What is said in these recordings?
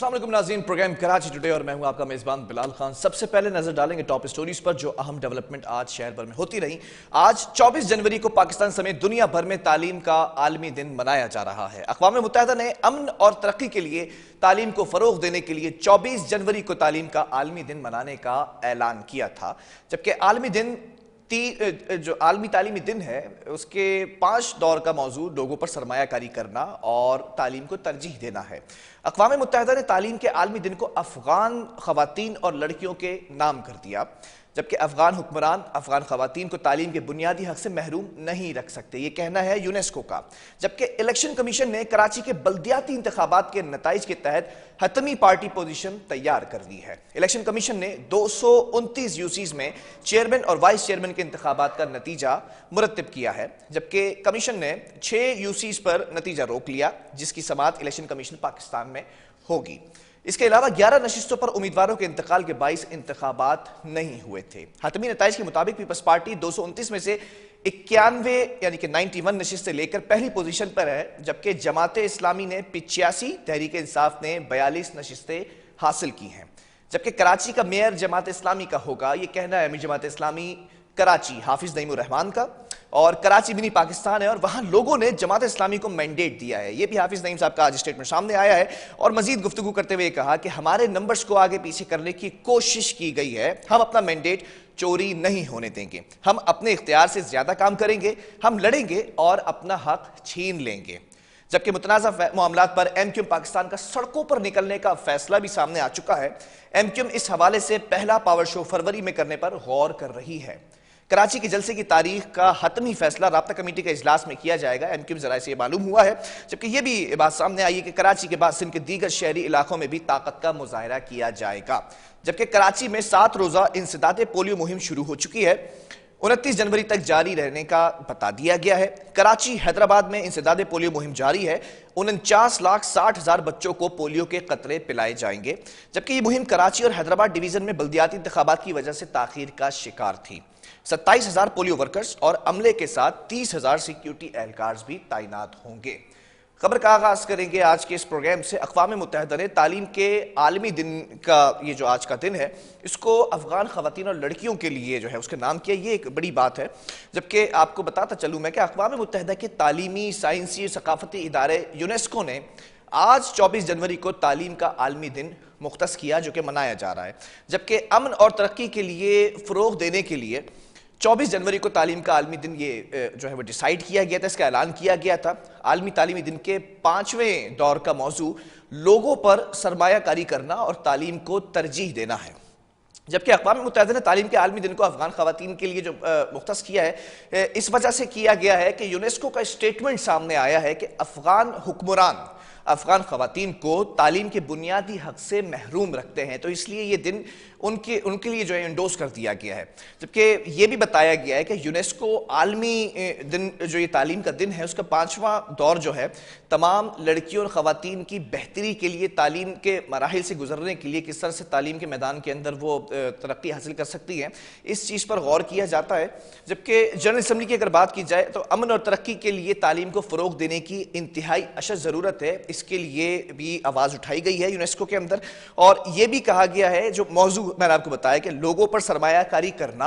अस्सलाम वालेकुम नाज़रीन, प्रोग्राम कराची टुडे और मैं हूं आपका मेज़बान बिलाल खान। सबसे पहले नजर डालेंगे टॉप स्टोरीज पर जो अहम डेवलपमेंट आज शहर भर में होती रही। आज 24 जनवरी को पाकिस्तान समेत दुनिया भर में तालीम का आलमी दिन मनाया जा रहा है। अक़वाम मुत्तहिदा ने अमन और तरक्की के लिए तालीम को फरोग देने के लिए 24 जनवरी को तालीम का आलमी दिन मनाने का ऐलान किया था, जबकि आलमी दिन जो आलमी तालीमी दिन है उसके 5 दौर का मौजू लोगों पर सरमायाकारी करना और तालीम को तरजीह देना है। अक़वाम मुत्तहिदा ने तालीम के आलमी दिन को अफ़गान ख़वातीन और लड़कियों के नाम कर दिया, जबकि अफ़गान हुक्मरान अफ़गान ख़वातीन को तालीम के बुनियादी हक से महरूम नहीं रख सकते, ये कहना है यूनेस्को का। जबकि इलेक्शन कमीशन ने कराची के बल्दियाती इंतखाबात के नताइज के तहत हतमी पार्टी पोजीशन तैयार कर ली है। इलेक्शन कमीशन ने 229 यूसीज में चेयरमैन और वाइस चेयरमैन के इंतखाबात का नतीजा मुरत्तिब किया है, जबकि कमीशन ने 6 यूसीज पर नतीजा रोक लिया, जिसकी समाअत इलेक्शन कमीशन पाकिस्तान में होगी। इसके अलावा 11 नशिस्तों पर उम्मीदवारों के इंतकाल के बाइस इंतखाबात नहीं हुए थे। हतमी नताइज के मुताबिक पीपल्स पार्टी 229 में से 91 यानी कि 91 नशिस्तें लेकर पहली पोजीशन पर है, जबकि जमाते इस्लामी ने 85, तहरीक इंसाफ ने 42 नशिस्तें हासिल की हैं। जबकि कराची का मेयर जमात इस्लामी का होगा, यह कहना है अमीर जमात इस्लामी कराची हाफिज नईमुर रहमान का, और कराची मिनी पाकिस्तान है और वहां लोगों ने जमात इस्लामी को मैंडेट दिया है। यह भी हाफिज नईम साहब का आज स्टेटमेंट सामने आया है और मजीद गुफ्तगू करते हुए कहा कि हमारे नंबर्स को आगे पीछे करने की कोशिश की गई है, हम अपना मैंडेट चोरी नहीं होने देंगे, हम अपने इख्तियार से ज्यादा काम करेंगे, हम लड़ेंगे और अपना हक छीन लेंगे। जबकि मुतनाज़ा मामलात पर एमक्यूएम पाकिस्तान का सड़कों पर निकलने का फैसला भी सामने आ चुका है। एमक्यूएम इस हवाले से पहला पावर शो फरवरी में करने पर गौर कर रही है। कराची के जलसे की तारीख का हतमी फैसला राब्ता कमेटी के इजलास में किया जाएगा, एमक्यूएम जराये से मालूम हुआ है। जबकि यह भी बात सामने आई है कि कराची के बाद सिंध के दीगर शहरी इलाकों में भी ताकत का मुजाहरा किया जाएगा। जबकि कराची में 7 रोजा इंसदादे पोलियो मुहिम शुरू हो चुकी है, 29 जनवरी तक जारी रहने का बता दिया गया है। कराची हैदराबाद में इंसदादे पोलियो मुहिम जारी है, 49,60,000 बच्चों को पोलियो के कतरे पिलाए जाएंगे। जबकि यह मुहिम कराची और हैदराबाद डिवीजन में बल्दियाती इंतखाबात की वजह से ताखीर का शिकार थी। 27,000 पोलियो वर्कर्स और अमले के साथ 30,000 सिक्योरिटी एहलकार भी तैनात होंगे। खबर का आगाज करेंगे आज के इस प्रोग्राम से। अक़वाम मुत्तहिदा ने तालीम के आलमी दिन का ये जो आज का दिन है, इसको अफ़गान ख़वातीन और लड़कियों के लिए जो है उसके नाम किया, ये एक बड़ी बात है। जबकि आपको बताता चलूँ मैं कि अक़वाम मुत्तहिदा के तालीमी, साइंसी, सकाफती इदारे यूनेस्को ने आज 24 जनवरी को तालीम का आलमी दिन मुख्तस किया, जो कि मनाया जा रहा है। जबकि अमन और तरक्की के लिए फ़रोग़ देने के लिए 24 जनवरी को तालीम का आलमी दिन ये जो है वो डिसाइड किया गया था, इसका ऐलान किया गया था। आलमी तालीमी दिन के 5वें दौर का मौजू लोगों पर सरमायाकारी करना और तालीम को तरजीह देना है। जबकि अक़वाम मुत्तहिदा ने तालीम के आलमी दिन को अफ़गान ख़वातीन के लिए जो मुख्तस किया है, इस वजह से किया गया है कि यूनेस्को का स्टेटमेंट सामने आया है कि अफ़गान हुक्मरान अफ़गान ख़वातीन को तालीम के बुनियादी हक से महरूम रखते हैं, तो इसलिए ये दिन उनके लिए जो है इंडोर्स कर दिया गया है। जबकि ये भी बताया गया है कि यूनेस्को आलमी दिन जो ये तालीम का दिन है उसका 5वां दौर जो है तमाम लड़कियों और ख़वातीन की बेहतरी के लिए, तालीम के मराहिल से गुजरने के लिए किस तरह से तालीम के मैदान के अंदर वो तरक्की हासिल कर सकती हैं, इस चीज़ पर गौर किया जाता है। जबकि जनरल असम्बली की अगर बात की जाए तो अमन और तरक्की के लिए तालीम को फ़रोग़ देने की इंतहाई अशद ज़रूरत है, इसके लिए भी आवाज़ उठाई गई है यूनेस्को के अंदर। और यह भी कहा गया है, जो मौजू मैंने आपको बताया कि लोगों पर सरमायाकारी करना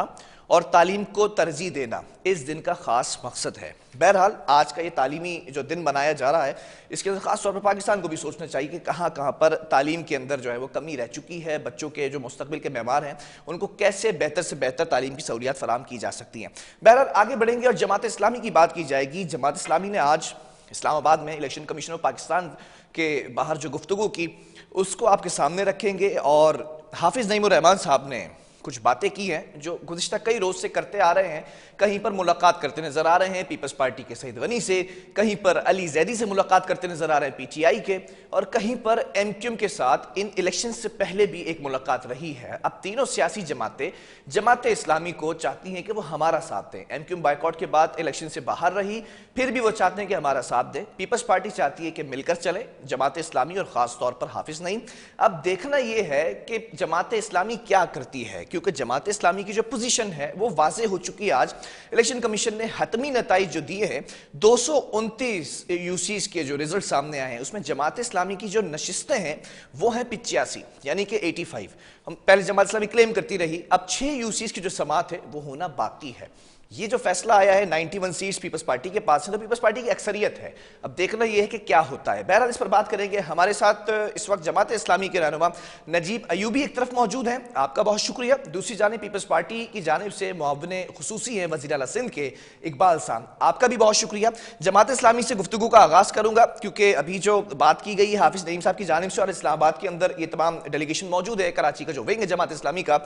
और तालीम को तरजीह देना इस दिन का खास मकसद है। बहरहाल आज का ये तालीमी जो दिन मनाया जा रहा है, इसके अंदर खास तौर पर पाकिस्तान को भी सोचना चाहिए कि कहाँ कहाँ पर तालीम के अंदर जो है वो कमी रह चुकी है। बच्चों के जो मुस्तकबिल के मेमार हैं उनको कैसे बेहतर से बेहतर तालीम की सहूलियात फराहम की जा सकती हैं। बहरहाल आगे बढ़ेंगे और जमात इस्लामी की बात की जाएगी। जमात इस्लामी ने आज इस्लामाबाद में इलेक्शन कमीशन ऑफ पाकिस्तान के बाहर जो गुफ्तगू की उसको आपके सामने रखेंगे। और हाफिज नईमुर रहमान साहब ने कुछ बातें की हैं जो गुज़िश्ता कई रोज से करते आ रहे हैं। कहीं पर मुलाकात करते नजर आ रहे हैं पीपल्स पार्टी के सईद गनी से, कहीं पर अली जैदी से मुलाकात करते नजर आ रहे हैं पीटीआई के, और कहीं पर एमक्यूएम के साथ इन इलेक्शन से पहले भी एक मुलाकात रही है। अब तीनों सियासी जमातें जमात इस्लामी को चाहती हैं कि वो हमारा साथ दें। एमक्यूएम बायकॉट के बाद इलेक्शन से बाहर रही, फिर भी वो चाहते हैं कि हमारा साथ दें। पीपल्स पार्टी चाहती है कि मिलकर चले जमात इस्लामी और खास तौर पर हाफिज नईम। अब देखना यह है कि जमात इस्लामी क्या करती है, क्योंकि जमात इस्लामी की जो पोजीशन है वो वाजे हो चुकी है। आज इलेक्शन कमीशन ने हतमी नताइज जो दिए हैं, 229 यूसीज के जो रिजल्ट सामने आए हैं उसमें जमात इस्लामी की जो नशिस्तें हैं वो हैं 85, यानी कि 85। हम पहले जमात इस्लामी क्लेम करती रही, अब 6 यूसीज की जो समात है वो होना बाकी है। ये जो फैसला आया है 91 सीट्स पीपल्स पार्टी के पास है, तो पीपल्स पार्टी की अक्सरियत है। अब देखना यह है कि क्या होता है। बहरहाल इस पर बात करेंगे। हमारे साथ इस वक्त जमात इस्लामी के रहनुमा नजीब अयूबी एक तरफ मौजूद हैं, आपका बहुत शुक्रिया। दूसरी जानिब पीपल्स पार्टी की जानिब से मुआविन खुसूसी हैं वज़ीर आला सिंध के इकबाल साहब, आपका भी बहुत शुक्रिया। जमात इस्लामी से गुफ्तगू का आगाज करूंगा क्योंकि अभी जो बात की गई है हाफिज नईम साहब की जानिब से, और इस्लामाबाद के अंदर ये तमाम डेलीगेशन मौजूद है, कराची का जो विंग है जमात इस्लामी का।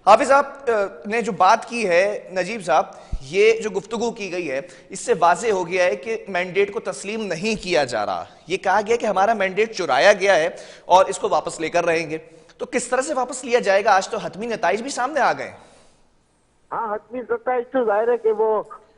हाफिज साहब ने जो बात की है, नजीब साहब, ये जो गुफ्तगू की गई है इससे वाजे हो गया है कि मैंडेट को तस्लीम नहीं किया जा रहा। ये कहा गया कि हमारा मैंडेट चुराया गया है और इसको वापस लेकर रहेंगे। तो किस तरह से वापस लिया जाएगा? आज तो हतमी नताइज भी सामने आ गए। हाँ, हतमी नताइज तो जाहिर है कि वो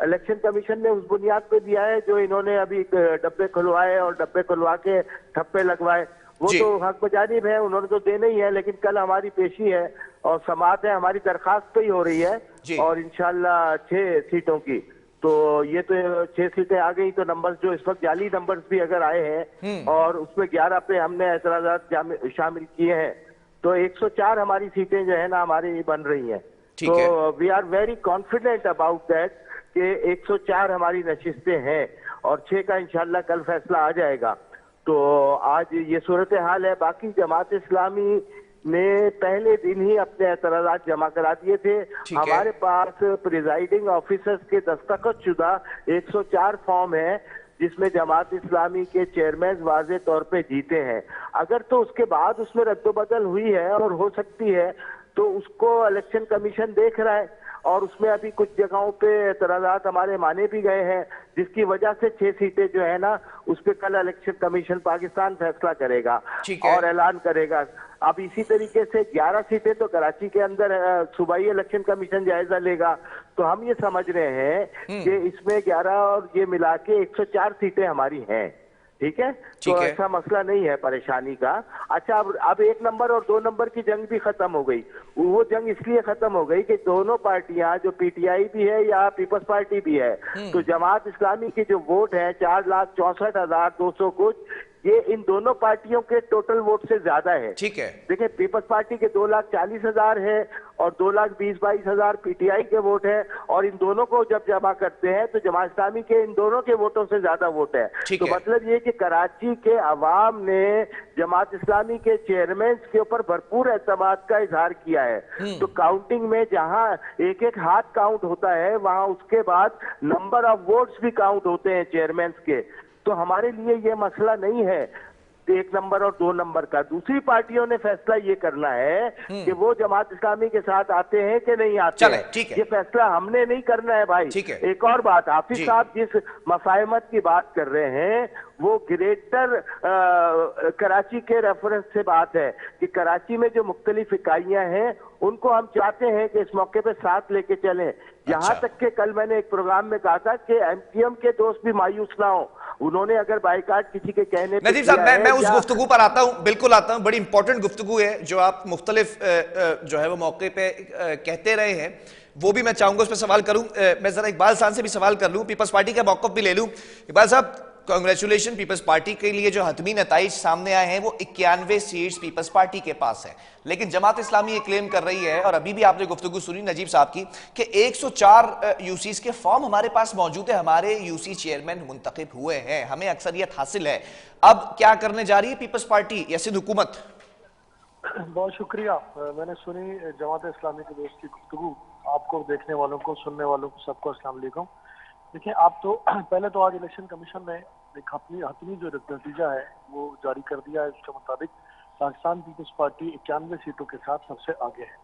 इलेक्शन कमीशन ने उस बुनियाद पे दिया है जो इन्होंने अभी डब्बे खुलवाए और डब्बे खुलवा के ठप्पे लगवाए, वो तो हक बजानिब है, उन्होंने तो देना ही है। लेकिन कल हमारी पेशी है और समाअत है, हमारी दरखास्त पे ही हो रही है और इंशाल्लाह 6 सीटों की। तो ये तो 6 सीटें आ गई, तो नंबर्स जो इस वक्त जाली नंबर्स भी अगर आए हैं और उसमें 11 पे हमने एतराजात शामिल किए हैं, तो 104 हमारी सीटें जो है ना हमारी बन रही हैं। तो we are very confident about that कि 104 हमारी नशिस्तें हैं और 6 का इंशाल्लाह कल फैसला आ जाएगा। तो आज ये सूरत हाल है। बाकी जमात इस्लामी ने पहले दिन ही अपने एतराजात जमा करा दिए थे। हमारे पास प्रिजाइडिंग ऑफिसर्स के दस्तखत शुदा 104 फॉर्म है जिसमें जमात इस्लामी के चेयरमैन वाजे तौर पे जीते हैं। अगर तो उसके बाद उसमें रद्दोबदल हुई है और हो सकती है तो उसको इलेक्शन कमीशन देख रहा है और उसमें अभी कुछ जगहों पे एतराजात हमारे माने भी गए हैं, जिसकी वजह से 6 सीटें जो है ना उस पर कल इलेक्शन कमीशन पाकिस्तान फैसला करेगा और ऐलान करेगा। अब इसी तरीके से 11 सीटें तो कराची के अंदर सुबह ही इलेक्शन कमीशन जायजा लेगा। तो हम ये समझ रहे हैं कि इसमें 11 और ये मिला के 104 सीटें हमारी हैं। ठीक है, तो ऐसा मसला नहीं है परेशानी का। अच्छा, अब 1 नंबर और 2 नंबर की जंग भी खत्म हो गई। वो जंग इसलिए खत्म हो गई कि दोनों पार्टियां, जो पीटीआई भी है या पीपल्स पार्टी भी है, तो जमात इस्लामी की जो वोट है 4,64,200 कुछ, ये इन दोनों पार्टियों के टोटल वोट से ज्यादा है। ठीक है, देखिए पीपल्स पार्टी के 2,40,000 है और 2,20,22,000 पीटीआई के वोट है, और इन दोनों को जब जमा करते हैं तो जमात इस्लामी के इन दोनों के वोटों से ज्यादा वोट है। तो मतलब ये कि कराची के अवाम ने जमात इस्लामी के चेयरमैन के ऊपर भरपूर एतमाद का इजहार किया है। तो काउंटिंग में जहां एक एक हाथ काउंट होता है, वहां उसके बाद नंबर ऑफ वोट्स भी काउंट होते हैं चेयरमैन के। तो हमारे लिए ये मसला नहीं है 1 नंबर और 2 नंबर का। दूसरी पार्टियों ने फैसला ये करना है कि वो जमात इस्लामी के साथ आते हैं कि नहीं आते हैं। ये फैसला हमने नहीं करना है भाई। एक और बात, हाफिज साहब जिस मफाहमत की बात कर रहे हैं वो ग्रेटर कराची के रेफरेंस से बात है कि कराची में जो मुख्तलिफ इकाइयां हैं उनको हम चाहते हैं कि इस मौके पे साथ लेके चलें। यहाँ तक के कल मैंने एक प्रोग्राम में कहा था कि एमपीएम के दोस्त भी मायूस ना हो। उन्होंने अगर बाइकाट किसी के कहने पे नजीब साहब, मैं उस गुफ्तगू पर आता हूं, बिल्कुल आता हूं। बड़ी इंपॉर्टेंट गुफ्तगू है जो आप मुख्तलिफ जो है वो मौके पे कहते रहे हैं, वो भी मैं चाहूंगा उस पर सवाल करूं। मैं जरा इकबाल साहब से भी सवाल कर लूं, पीपल्स पार्टी का मौकफ भी ले लूं। इकबाल साहब, कांग्रेचुलेशन, पीपल्स पार्टी के लिए जो हतमी नताइज सामने आए हैं वो 91 सीट्स पीपल्स पार्टी के पास है। लेकिन जमात इस्लामी ये क्लेम कर रही है, और अभी भी आपने गुफ्तगू सुनी नजीब साहब की, कि 104 यूसीज के फॉर्म हमारे पास मौजूद है, हमारे यूसी चेयरमैन मुंतखब हुए हैं, हमें अक्सरियत हासिल है। अब क्या करने जा रही है पीपल्स पार्टी या सिंध हुकूमत? बहुत शुक्रिया। मैंने सुनी जमात इस्लामी के दोस्त की गुफ्तगू। आपको, देखने वालों को, सुनने वालों को, सबको अस्सलाम वालेकुम। देखिए, आप तो पहले तो आज इलेक्शन कमीशन ने एक हतमी जो नतीजा है वो जारी कर दिया है। उसके मुताबिक पाकिस्तान पीपल्स पार्टी 91 सीटों के साथ सबसे आगे है।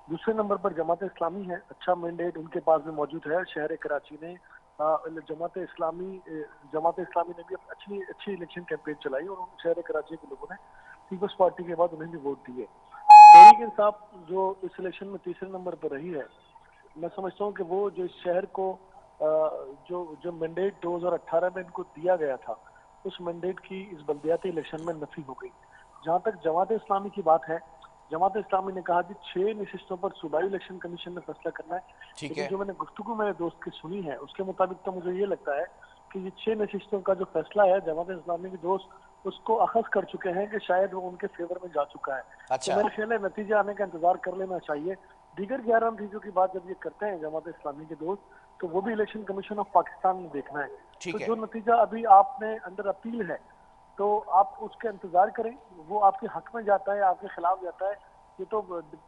दूसरे नंबर पर जमात इस्लामी है। अच्छा मैंडेट उनके पास भी मौजूद है। शहर कराची ने जमात इस्लामी ने भी अच्छी इलेक्शन कैंपेन चलाई और शहर कराची के लोगों ने पीपल्स पार्टी के बाद उन्हें भी वोट दिए। तहरीक इंसाफ जो इस इलेक्शन में तीसरे नंबर पर रही है, मैं समझता हूँ कि वो जो इस शहर को जो मैंडेट 2018 में इनको दिया गया था, उस मैंडेट की इस बल्दियाती इलेक्शन में नफी हो गई। जहाँ तक जमात इस्लामी की बात है, जमात इस्लामी ने कहा कि 6 नशिस्तों पर सूबाई इलेक्शन कमीशन ने फैसला करना है। ठीक लेकिन है। जो मैंने गुफ्तगू मेरे दोस्त की सुनी है उसके मुताबिक तो मुझे ये लगता है कि ये 6 नशिस्तों का जो फैसला है जमात इस्लामी के दोस्त उसको अखज़ कर चुके हैं कि शायद वो उनके फेवर में जा चुका है। अच्छा। तो मेरे ख्याल है नतीजा आने का इंतजार कर लेना चाहिए। दीगर 11 नतीजों की बात जब ये करते हैं जमात इस्लामी के दोस्त, तो वो भी इलेक्शन कमीशन ऑफ पाकिस्तान में देखना है। ठीक तो है। जो नतीजा अभी आपने अंदर अपील है तो आप उसका इंतजार करें, वो आपके हक में जाता है आपके खिलाफ जाता है, ये तो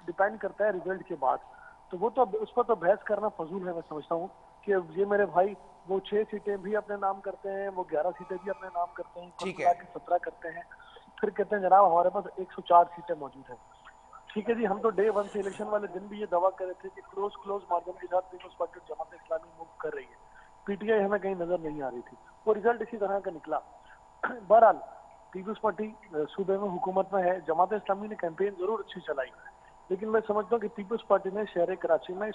डिपेंड करता है रिजल्ट के बाद। तो वो तो उस पर तो बहस करना फजूल है। मैं समझता हूँ कि ये मेरे भाई वो 6 सीटें भी अपने नाम करते हैं, वो 11 सीटें भी अपने नाम करते हैं, ठीक कुल है। मिला के 17 करते हैं, फिर कहते हैं जनाब हमारे पास 104 सीटें मौजूद हैं। ठीक है जी, हम तो डे 1 से इलेक्शन वाले दिन भी ये दावा कर रहे थे कि क्लोज मार्जिन के साथ पीपल्स पार्टी और जमात इस्लामी मूव कर रही है। पीटीआई हमें कहीं नजर नहीं आ रही थी, वो रिजल्ट इसी तरह का निकला। बहरहाल पीपल्स पार्टी सूबे में हुकूमत में है, जमात इस्लामी ने कैंपेन जरूर अच्छी चलाई है, लेकिन मैं समझता हूँ कि पीपल्स पार्टी ने शहर कराची में इस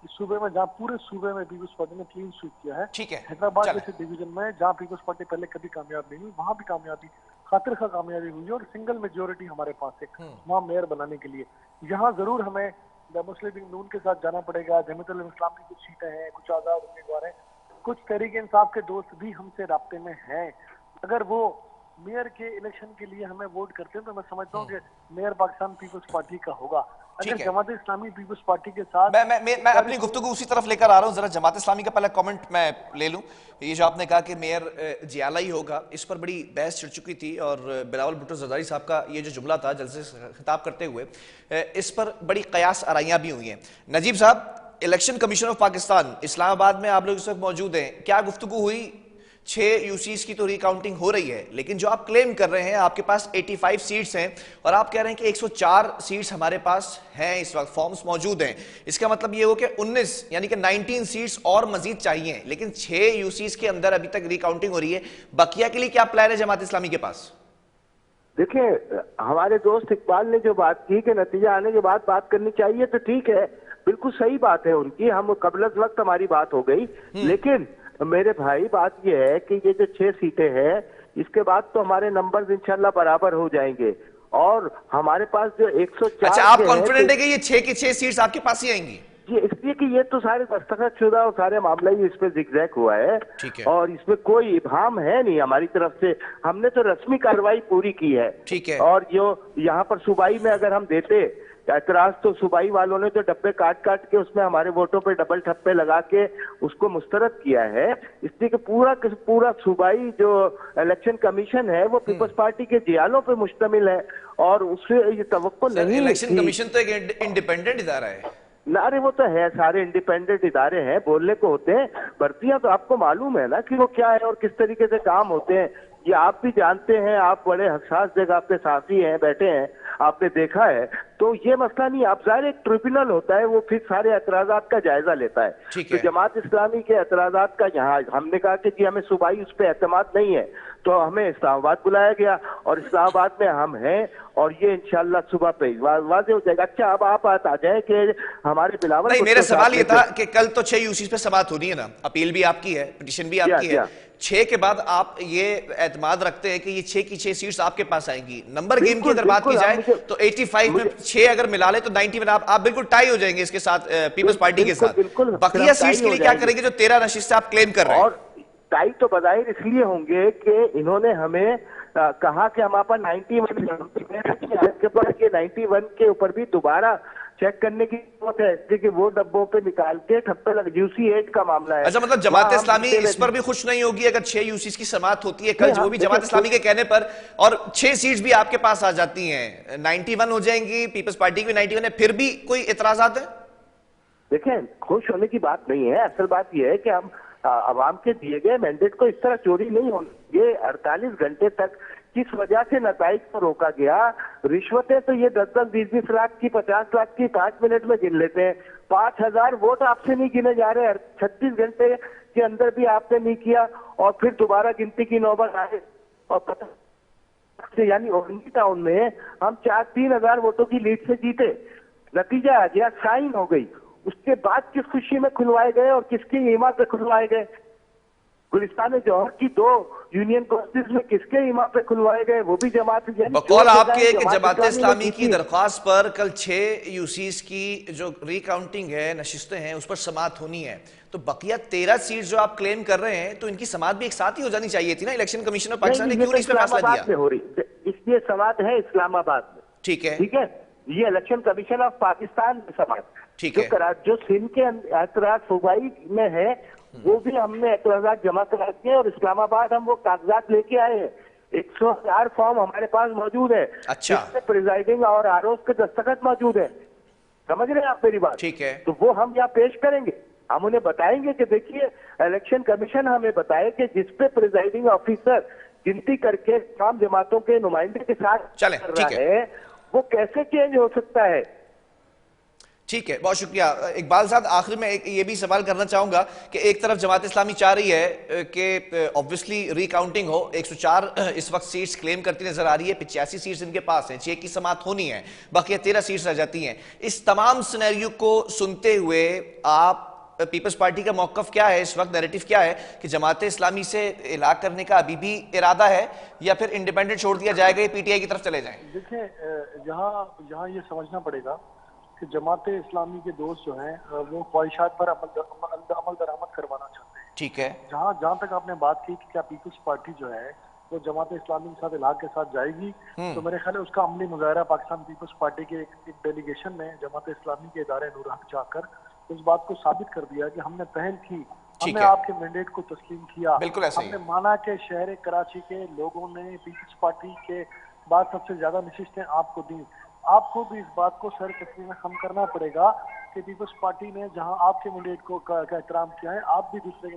सूबे में जहाँ पूरे सूबे में पीपल्स पार्टी ने क्लीन स्वीप किया है। ठीक है। हैदराबाद चलें। जैसे डिवीजन में जहाँ पीपल्स पार्टी पहले कभी कामयाब नहीं हुई, वहाँ भी कामयाबी खातिर खा कामयाबी हुई है और सिंगल मेजोरिटी हमारे पास है वहाँ मेयर बनाने के लिए। यहाँ जरूर हमें मुस्लिम लीग नून के साथ जाना पड़ेगा। जमीयत इस्लाम की कुछ सीटें हैं, कुछ आजाद उम्मीदवार हैं, कुछ तहरीक इंसाफ के दोस्त भी हमसे राब्ते में हैं। अगर वो मेयर के इलेक्शन के लिए हमें वोट करते हैं तो मैं समझता हूँ कि मेयर पाकिस्तान पीपल्स पार्टी का होगा। अगर ठीक है। जमात इस्लामी पीपल्स पार्टी के साथ मैं अपनी गुफ्तगू उसी तरफ लेकर आ रहा हूं। जरा जमात इस्लामी का पहला कमेंट मैं ले लूं। ये जो आपने कहा कि मेयर जियाला ही होगा, इस पर बड़ी बहस छिड़ चुकी थी और बिलावल भुट्टो जरदारी साहब का ये जो जुमला था जलसे से खिताब करते हुए, इस पर बड़ी कयास आराइयां भी हुई हैं। नजीब साहब, election commission of Pakistan Islamabad में आप लोग इस वक्त मौजूद हैं, क्या गुफ्तगू हुई? 6 यूसीज की तो रिकाउंटिंग हो रही है, लेकिन जो आप क्लेम कर रहे हैं आपके पास 85 सीट्स हैं और आप कह रहे हैं कि 104 सीट्स हमारे पास हैं, इस वक्त फॉर्म्स मौजूद हैं। इसका मतलब ये हो कि 19 यानी कि 19 सीट्स और मजीद चाहिए, लेकिन 6 यूसीज के अंदर अभी तक रिकाउंटिंग हो रही है। बकिया के लिए क्या प्लान है जमात इस्लामी के पास? देखिए, हमारे दोस्त इकबाल ने जो बात की कि नतीजा आने के बाद बात करनी चाहिए, तो ठीक है, बिल्कुल सही बात है उनकी। हम कबल वक्त हमारी बात हो गई, लेकिन मेरे भाई बात यह है कि ये जो 6 सीटें हैं इसके बाद तो हमारे नंबर्स इंशाल्लाह बराबर हो जाएंगे और हमारे पास जो 104। अच्छा, आप कॉन्फिडेंट है कि ये 6 की 6 सीट्स आपके पास ही आएंगी? ये इसलिए कि ये तो सारे दस्तखत शुदा और सारे मामला ही इस पे जिगजैग हुआ है। ठीक है। और इसमें कोई इब्हाम है नहीं हमारी तरफ से, हमने तो रस्मी कार्रवाई पूरी की है। ठीक है। और जो यहाँ पर सूबाई में अगर हम देते एतराज, तो सूबाई वालों ने जो डब्बे काट काट के उसमें हमारे वोटों पे डबल ठप्पे लगा के उसको मुस्तरद किया है। इसलिए कि पूरा सूबाई जो इलेक्शन कमीशन है वो पीपल्स पार्टी के जियालों पे मुश्तमिल है और उससे ये तवक्को नहीं। इलेक्शन कमीशन तो एक इंडिपेंडेंट इदारा है ना। अरे वो तो है, सारे इंडिपेंडेंट इदारे हैं, बोलने को होते हैं, भर्तियां तो आपको मालूम है ना कि वो क्या है और किस तरीके से काम होते हैं, ये आप भी जानते हैं। आप बड़े हसास जगह पे साथी हैं, बैठे हैं, आपने देखा है। तो ये मसला नहीं, आप जाहिर एक ट्रिब्यूनल होता है, वो फिर सारे एतराजात का जायजा लेता है। तो जमात इस्लामी के एतराजात का यहाँ हमने कहा कि जी हमें सूबाई उस पर एतमाद नहीं है, तो हमें इस्लामाबाद बुलाया गया और इस्लामाबाद में हम हैं और ये इंशाल्लाह सुबह पे वाजे हो जाएगा। अच्छा, अब आप बात आ जाए कि हमारे बिलावल नहीं, मेरा सवाल ये था कि कल तो 6 यूसीज पे समाअत होनी है ना, अपील भी आपकी है, पिटीशन भी आपकी है। 6 के बाद आप ये एतमाद रखते हैं कि ये 6 की 6 सीट्स आपके पास आएंगी। नंबर गेम की अगर बात की जाए तो 85 में 6 अगर मिला ले तो 91 आप बिल्कुल टाई हो जाएंगे इसके साथ, पीपल्स पार्टी के साथ। बकिया सीट्स के लिए क्या करेंगे जो 13 नशिस्तें आप क्लेम कर रहे हैं? और टाई तो बजाहिर इसलिए होंगे कि इन्होंने हमें कहा कि हम आपका 91 के बाद ये 91 के ऊपर भी दोबारा चेक करने की जरूरत है, क्योंकि वो डब्बों पे निकाल के ठप्पे लग यूसी 8 का मामला है। अच्छा, मतलब जमात इस्लामी इस पर भी खुश नहीं होगी अगर 6 यूसीज की समाअत होती है कल, जो भी जमात इस्लामी के कहने पर, और 6 सीट्स भी आपके पास आ जाती हैं, 91 हो जाएंगी, पीपल्स पार्टी की भी 91 है, फिर भी कोई इतराजात है? देखें, खुश होने की बात नहीं है, असल बात यह है कि हम अवाम के दिए गए मैंडेट को इस तरह चोरी नहीं होने। ये 48 घंटे तक किस वजह से नताइज को रोका गया? रिश्वतें तो ये 10-10, 20-20 लाख की, 50 लाख की 5 मिनट में गिन लेते हैं। 5000 वोट आपसे नहीं गिने जा रहे, 36 घंटे के अंदर भी आपने नहीं किया और फिर दोबारा गिनती की नौबत आए और पता यानी ओरंगी टाउन में हम 3,000 वोटों की लीड से जीते, नतीजा आ गया, साइन हो गई। उसके बाद किस खुशी में खुलवाए गए और किसकी ईमा पे खुलवाए गए? गुलिस्तान जौहर की 2 यूनियन कॉलेज में किसके इमाम पे खुलवाए गए, वो भी जमात, बकौल आपके कि जमात इस्लामी की दरख्वास्त पर कल 6 यूसीज की जो रिकाउंटिंग है, नशिस्तें हैं, उस पर समाअत होनी है, तो बकिया 13 सीट जो आप क्लेम कर रहे हैं, तो इनकी समाअत भी एक साथ ही हो जानी चाहिए थी ना। इलेक्शन कमीशन ऑफ पाकिस्तान ने क्यों नहीं इस पर फैसला दिया? हो रही, इसलिए समाअत है इस्लामाबाद में। ठीक है, ठीक है, ये इलेक्शन कमीशन ऑफ पाकिस्तान में समाअत, ठीक है, जो सिंध के एतराज सूबाई में है, वो भी हमने एतराजात जमा करा दिए और इस्लामाबाद हम वो कागजात लेके आए हैं। 104 फॉर्म हमारे पास मौजूद है। अच्छा, प्रिजाइडिंग और आरोप के दस्तखत मौजूद है। समझ रहे हैं आप मेरी बात? ठीक है, तो वो हम यहाँ पेश करेंगे। हम उन्हें बताएंगे कि देखिए, इलेक्शन कमीशन हमें बताए कि जिसपे प्रिजाइडिंग ऑफिसर गिनती करके तमाम जमातों के नुमाइंदे के साथ चले, कर रहा है, वो कैसे चेंज हो सकता है? ठीक है, बहुत शुक्रिया इकबाल साहब। आखिर में ये भी सवाल करना चाहूंगा कि एक तरफ जमात इस्लामी चाह रही है कि ऑब्वियसली रिकाउंटिंग हो, 104 इस वक्त सीट्स क्लेम करती नजर आ रही है, 85 सीट्स इनके पास हैं, 6 की समाअत होनी है, बाकी 13 सीट्स रह जाती हैं। इस तमाम सिनेरियो को सुनते हुए आप पीपल्स पार्टी का मौकफ क्या है इस वक्त, नैरेटिव क्या है कि जमात इस्लामी से इलाक करने का अभी भी इरादा है या फिर इंडिपेंडेंट छोड़ दिया जाएगा, ये पीटीआई की तरफ चले जाएं? देखिए, यहाँ ये समझना पड़ेगा कि जमात इस्लामी के दोस्त जो हैं वो ख्वाहिशात पर अमल दरामद करवाना चाहते हैं। ठीक है, जहाँ तक आपने बात की कि क्या पीपल्स पार्टी जो है वो जमात इस्लामी के साथ इलाके के साथ जाएगी, तो मेरे ख्याल है उसका अमली मुजाहरा पाकिस्तान पीपल्स पार्टी के एक डेलीगेशन ने जमात इस्लामी के इदारे नूर हक जाकर इस बात को साबित कर दिया कि हमने पहल की, हमने आपके मैंडेट को तस्लीम किया, बिल्कुल ऐसा ही हमने माना कि शहर कराची के लोगों ने पीपल्स पार्टी के बाद सबसे ज्यादा नशिस्तें आपको दी। आपको भी इस बात को सर तस्लीम में खम करना पड़ेगा कि पीपल्स पार्टी ने जहां आपके मैंडेट को का एहतराम किया है, आप भी दूसरे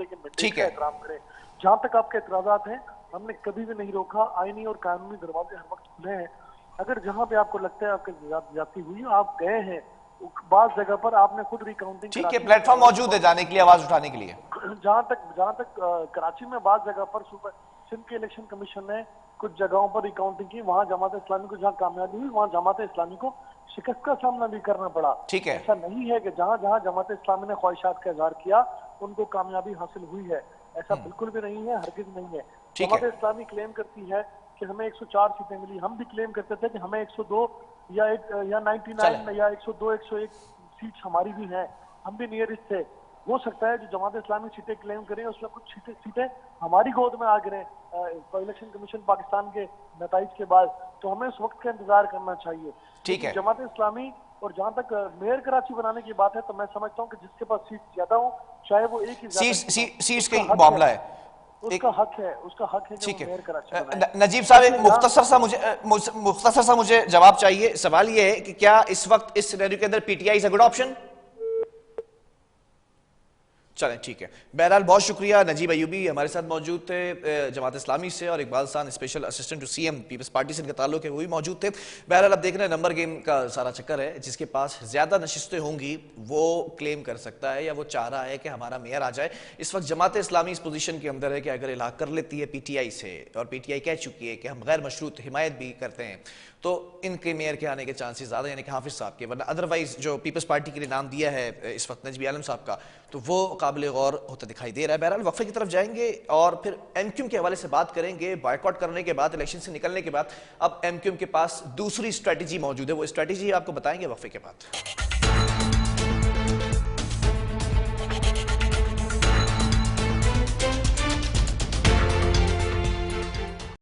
के मैंडेट का एहतराम करें। जहां तक आपके एतराजात हैं, हमने कभी भी नहीं रोका, आईनी और कानूनी दरवाजे हर वक्त खुले हैं। अगर जहां पे आपको लगता है आपके जाती हुई आप गए हैं, बाज जगह पर आपने खुद रिकाउंटिंग, ठीक है, प्लेटफॉर्म मौजूद है जाने के लिए, आवाज उठाने के लिए। जहां तक कराची में बाज जगह पर सिंध के इलेक्शन कमीशन ने कुछ जगहों पर रिकाउंटिंग की, वहां जमात इस्लामी को जहां कामयाबी हुई, वहां जमात इस्लामी को शिकस्त का सामना भी करना पड़ा। ठीक है, ऐसा नहीं है कि जहां जहां जमात इस्लामी ने ख्वाहिशात का इजहार किया उनको कामयाबी हासिल हुई है, ऐसा बिल्कुल भी नहीं है, हरगिज नहीं है। जमात इस्लामी क्लेम करती है कि हमें 104 सीटें मिली, हम भी क्लेम करते थे कि हमें 102 या 99 या 102 101 सीट हमारी भी हैं, हम भी नियरेस्ट थे। हो सकता है जो जमात इस्लामी सीटें क्लेम करें उसमें कुछ सीटें हमारी गोद में आ गिरे इलेक्शन कमीशन पाकिस्तान के नताइज के बाद, तो हमें उस वक्त का इंतजार करना चाहिए। ठीक है, जमात इस्लामी और जहां तक मेयर कराची बनाने की बात है, तो मैं समझता हूँ कि जिसके पास सीट ज्यादा हो, चाहे वो एक ही सीट्स का मामला है, उसका हक है ठीक मेयर है। कराची। नजीब साहब, मुख्तसर सा मुझे जवाब चाहिए। सवाल ये है कि क्या इस वक्त इस सिनेरियो के अंदर PTI is a good option? चलें, ठीक है। बहरहाल बहुत शुक्रिया। नजीब अयूबी हमारे साथ मौजूद थे जमात इस्लामी से, और इकबाल सान special assistant to CM People's Party से इनका ताल्लुक है, वो भी मौजूद थे। बहरहाल अब देख रहे हैं नंबर गेम का सारा चक्कर है, जिसके पास ज्यादा नशिस्तें होंगी वो क्लेम कर सकता है या वो चाह रहा है कि हमारा मेयर आ जाए। इस वक्त जमात इस्लामी इस पोजीशन के अंदर है कि अगर इलाक कर लेती है पीटीआई से, और पीटीआई कह चुकी है कि हम गैर मशरूत हिमायत भी करते हैं, तो इनके मेयर के आने के चांसेस ज़्यादा, यानी कि हाफिज साहब के। वरना अदरवाइज जो पीपल्स पार्टी के लिए नाम दिया है इस वक्त नजमी आलम साहब का, तो वो काबिल गौर होता दिखाई दे रहा है। बहरहाल वक्फे की तरफ जाएंगे और फिर एमक्यूएम के हवाले से बात करेंगे। बायकॉट करने के बाद, इलेक्शन से निकलने के बाद अब एमक्यूएम के पास दूसरी स्ट्रैटेजी मौजूद है, वो स्ट्रैटेजी आपको बताएंगे वक्फे के बाद।